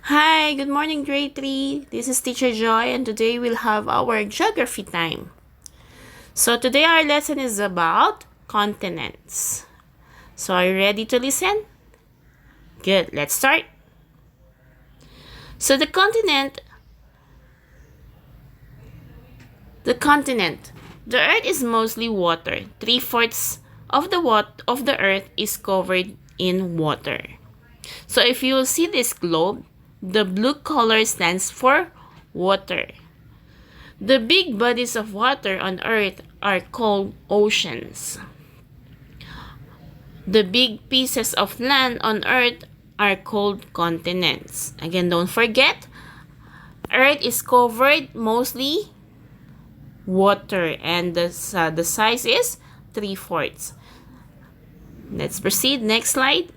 Hi, good morning, grade 3. This is Teacher Joy, and today we'll have our geography time. So, today our lesson is about continents. So, are you ready to listen? Good, let's start. So, the continent. The earth is mostly water. 3/4 of the earth is covered in water. So, if you will see this globe, the blue color stands for water. The big bodies of water on Earth are called oceans. The big pieces of land on Earth are called continents. Again, don't forget, Earth is covered mostly water and the size is 3/4. Let's proceed. Next slide.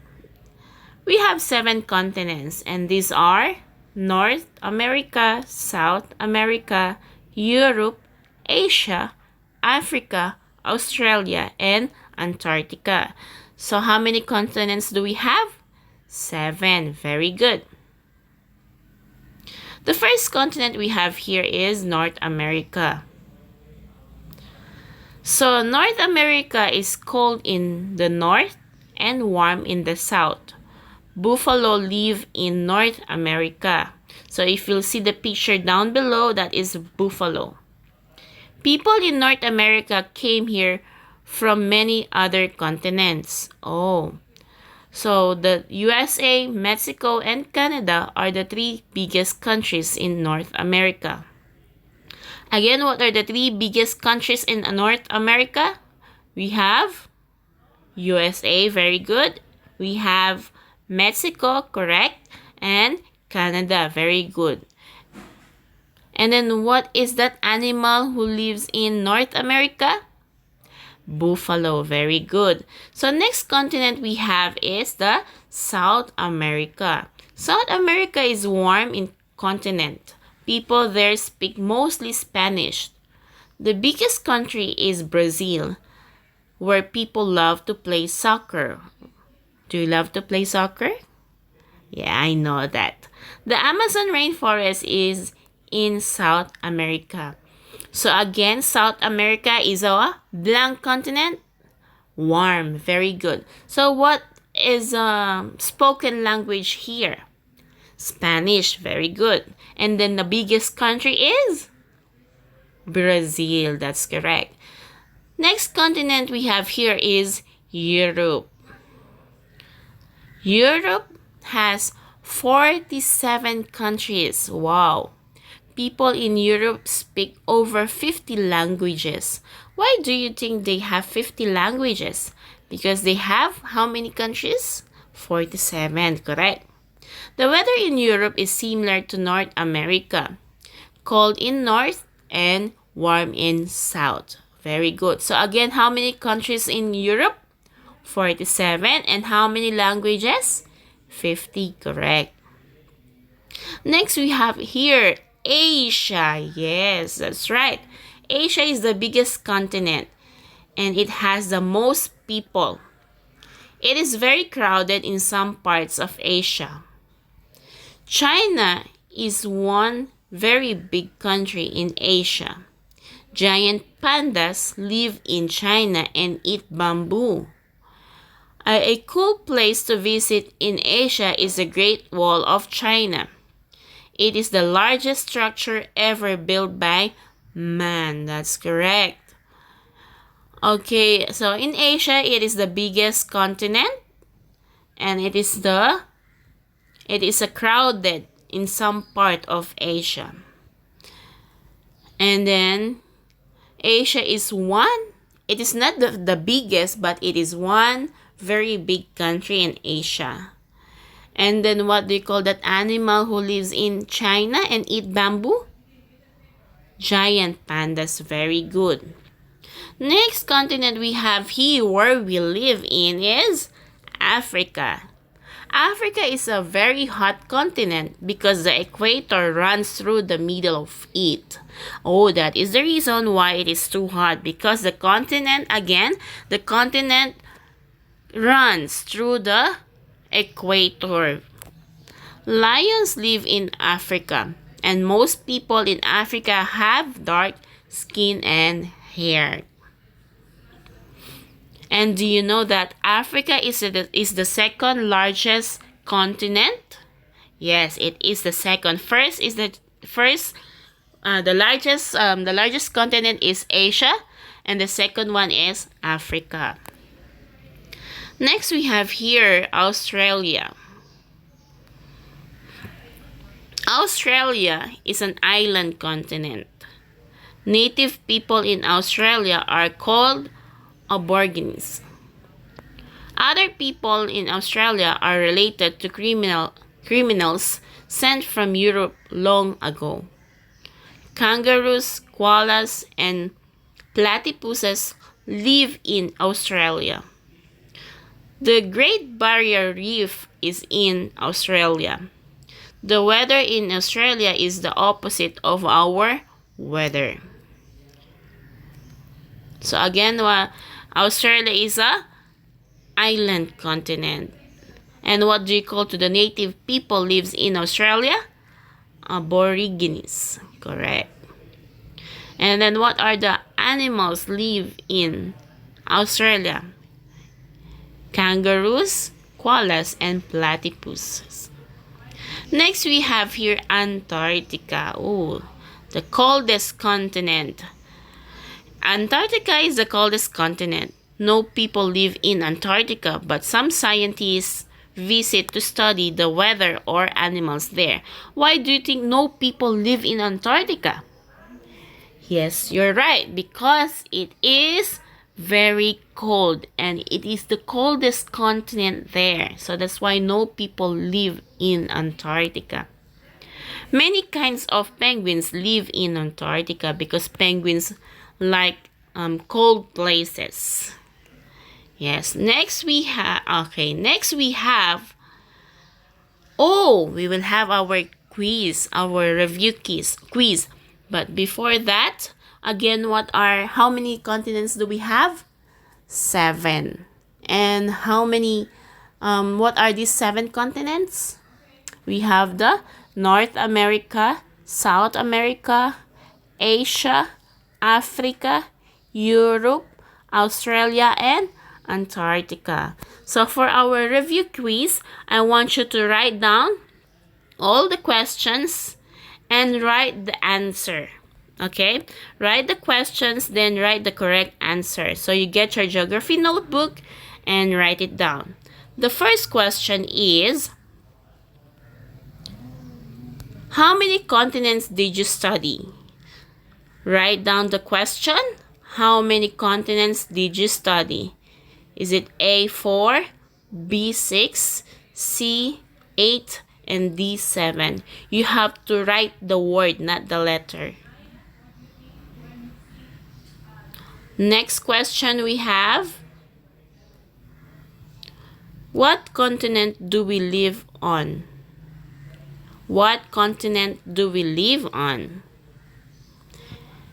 We have 7 continents, and these are North America, South America, Europe, Asia, Africa, Australia, and Antarctica. So how many continents do we have? 7. Very good. The first continent we have here is North America. So North America is cold in the north and warm in the south. Buffalo live in North America. So if you'll see the picture down below, that is buffalo. People in North America came here from many other continents. Oh, so the USA, Mexico, and Canada are the 3 biggest countries in North America. Again, what are the 3 biggest countries in North America? We have USA, very good. We have Mexico, correct. And Canada, very good. And then what is that animal who lives in North America? Buffalo, very good. So next continent we have is the South America. South America is warm in continent. People there speak mostly Spanish. The biggest country is Brazil, where people love to play soccer. Do you love to play soccer? Yeah, I know that. The Amazon rainforest is in South America. So again, South America is a blank continent. Warm, very good. So what is spoken language here? Spanish, very good. And then the biggest country is Brazil, that's correct. Next continent we have here is Europe. Europe has 47 countries. Wow. People in Europe speak over 50 languages. Why do you think they have 50 languages? Because they have how many countries? 47, correct. The weather in Europe is similar to North America. Cold in north and warm in south. Very good. So again, how many countries in Europe? 47. And how many languages? 50, correct. Next, we have here Asia. Yes, that's right. Asia is the biggest continent and it has the most people. It is very crowded in some parts of Asia. China is one very big country in Asia. Giant pandas live in China and eat bamboo. A cool place to visit in Asia is the Great Wall of China. It is the largest structure ever built by man. That's correct. Okay, so in Asia, it is the biggest continent and it is a crowded in some part of Asia. And then Asia is it is not the biggest, but it is one very big country in Asia. And then what do you call that animal who lives in China and eat bamboo? Giant pandas, very good. Next continent we have here where we live in is Africa. Africa is a very hot continent because the equator runs through the middle of it. Oh, that is the reason why it is too hot, because the continent runs through the equator. Lions live in Africa, and most people in Africa have dark skin and hair. And do you know that Africa is the second largest continent? Yes, it is the second. The largest continent is Asia, and the second one is Africa. Next, we have here Australia. Australia is an island continent. Native people in Australia are called Aborigines. Other people in Australia are related to criminals sent from Europe long ago. Kangaroos, koalas, and platypuses live in Australia. The Great Barrier Reef is in Australia. The weather in Australia is the opposite of our weather. So again, Australia is a island continent. And what do you call to the native people lives in Australia? Aborigines. Correct. And then what are the animals live in Australia? Kangaroos, koalas, and platypuses. Next, we have here Antarctica. Oh, the coldest continent. Antarctica is the coldest continent. No people live in Antarctica, but some scientists visit to study the weather or animals there. Why do you think no people live in Antarctica? Yes, you're right, because it is very cold and it is the coldest continent there. So that's why no people live in Antarctica. Many kinds of penguins live in Antarctica because penguins like cold places. Yes, next we have we will have our quiz, our review quiz. But before that, again, how many continents do we have? 7. And what are these 7 continents? We have the North America, South America, Asia, Africa, Europe, Australia, and Antarctica. So for our review quiz, I want you to write down all the questions and write the answer. Okay? Write the questions, then write the correct answer. So you get your geography notebook and write it down. The first question is, how many continents did you study? Write down the question. How many continents did you study? Is it A4, B6, C8, and D7? You have to write the word, not the letter. Next question we have, what continent do we live on? What continent do we live on?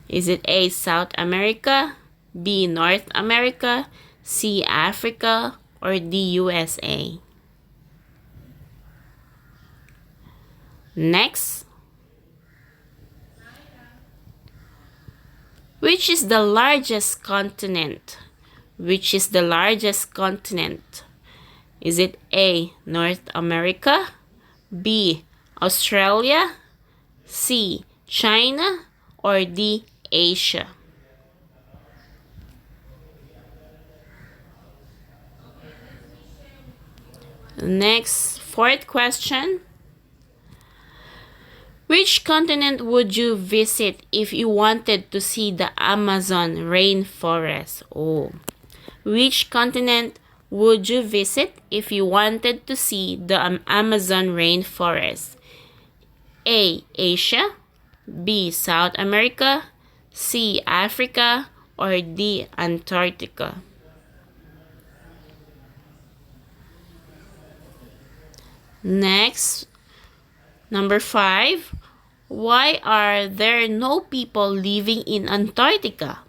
Is it A, South America, B, North America, C, Africa, or D, USA? Next, which is the largest continent? Which is the largest continent? Is it A, North America, B, Australia, C, China, or D, Asia? Next, fourth question. Which continent would you visit if you wanted to see the Amazon rainforest? Oh, which continent would you visit if you wanted to see the Amazon rainforest? A, Asia, B, South America, C, Africa, or D, Antarctica? Next, number 5. Why are there no people living in Antarctica?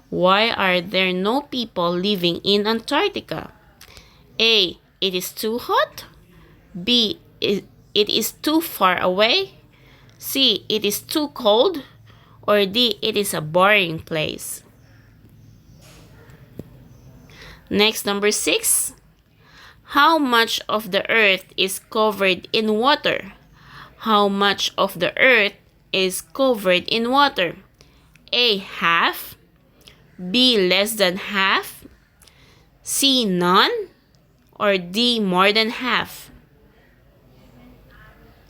Why are there no people living in Antarctica? A, it is too hot. B, it is too far away? C, it is too cold? Or D, it is a boring place? Next, number 6. How much of the earth is covered in water? How much of the earth is covered in water? A, half. B, less than half. C, none. Or D, more than half?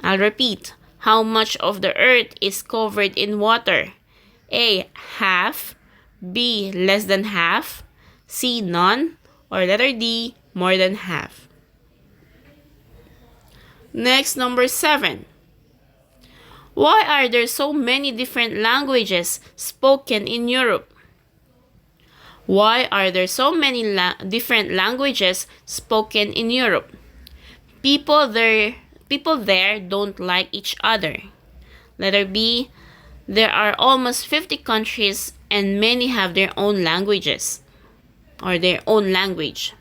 I'll repeat. How much of the earth is covered in water? A, half. B, less than half. C, none. Or letter D, more than half. Next, number 7. Why are there so many different languages spoken in Europe? Why are there so many different languages spoken in Europe? People there don't like each other. Letter B, there are almost 50 countries and many have their own languages or their own language.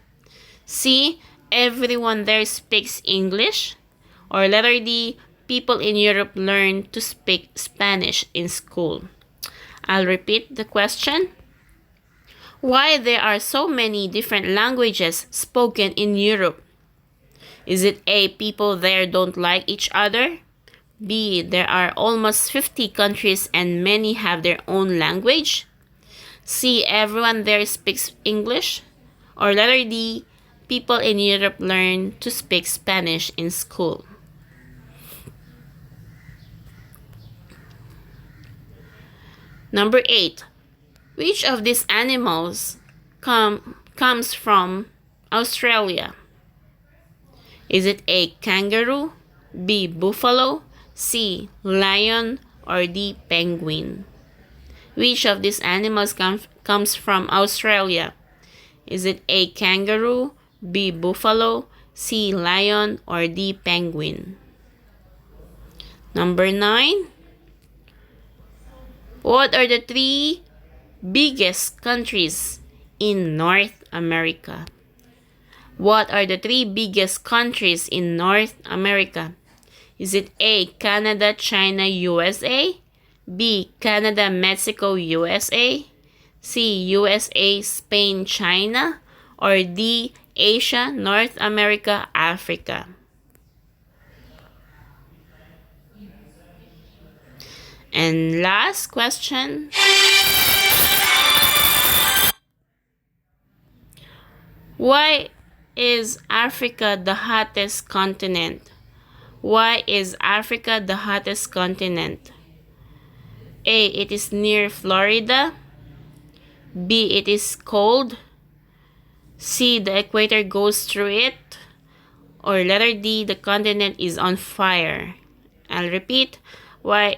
C, everyone there speaks English. Or letter D, people in Europe learn to speak Spanish in school. I'll repeat the question. Why there are so many different languages spoken in Europe? Is it A, people there don't like each other? B, there are almost 50 countries and many have their own language? C, everyone there speaks English? Or letter D, people in Europe learn to speak Spanish in school? Number 8. Which of these animals comes from Australia? Is it A, kangaroo, B, buffalo, C, lion, or D, penguin? Which of these animals comes from Australia? Is it A, kangaroo, B, buffalo, C, lion, or D, penguin? Number 9. What are the 3 biggest countries in North America? What are the 3 biggest countries in North America? Is it A, Canada, China, USA? B, Canada, Mexico, USA? C, USA, Spain, China? Or D, Asia, North America, Africa? And last question. Why is Africa the hottest continent? Why is Africa the hottest continent? A, it is near Florida. B, it is cold. C, the equator goes through it. Or letter D, the continent is on fire. I'll repeat. Why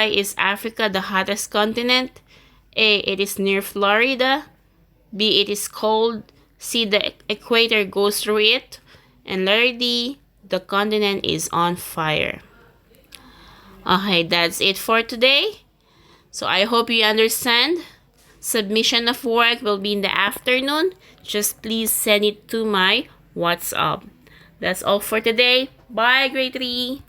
is Africa the hottest continent? A, it is near Florida. B, it is cold. C, the equator goes through it. And letter D, the continent is on fire. Okay, that's it for today. So I hope you understand. Submission of work will be in the afternoon. Just please send it to my WhatsApp. That's all for today. Bye, grade 3.